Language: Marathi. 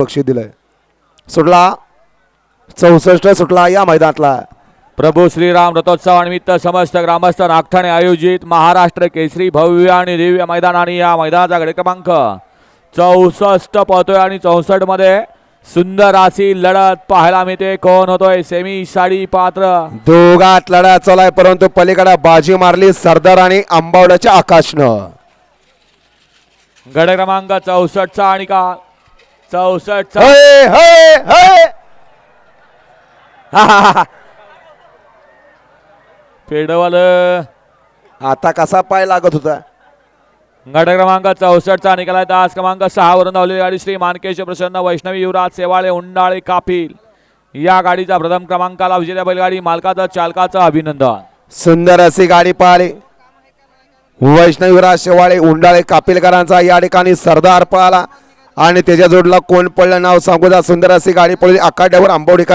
बक्षीस दिलंय. सुटला 64 सुटला या मैदानातला. प्रभू श्रीराम रथोत्सवानिमित्त समस्त ग्रामस्थ नागठाणे आयोजित महाराष्ट्र केसरी भव्य आणि दिव्य मैदान आणि या मैदानाचा गडी क्रमांक 64 पळतोय आणि 64 मध्ये सुंदर अशी लढत पाहायला मिळते. कोण होतोय सेमी साडी पात्र. दोघात लढा चालाय परंतु पलीकडे बाजी मारली सरदार आणि आंबावड्याच्या आकाशनं. गड क्रमांक 64 आणि का 64 हे हे हे पेडवल. आता कसा पाय लागत होता. गट क्रमांक 64 निकाला तास क्रमांक 6 वरून धावलेली गाडी श्री मानकेश प्रसन्न वैष्णवी युवराज सेवाळे उंडाळे कापिल या गाडीचा प्रथम क्रमांकाला विजेत्या बैलगाडी मालकाचं चालकाचं अभिनंदन. सुंदर अशी गाडी पाहिली वैष्णवी युवराज शेवाळे उंडाळे कापिलकरांचा या ठिकाणी सरदार पळाला आणि त्याच्या जोडला कोण पडलं नाव सांगू द्या. सुंदर अशी गाडी पळली आखाड्यावर आंबवडीकर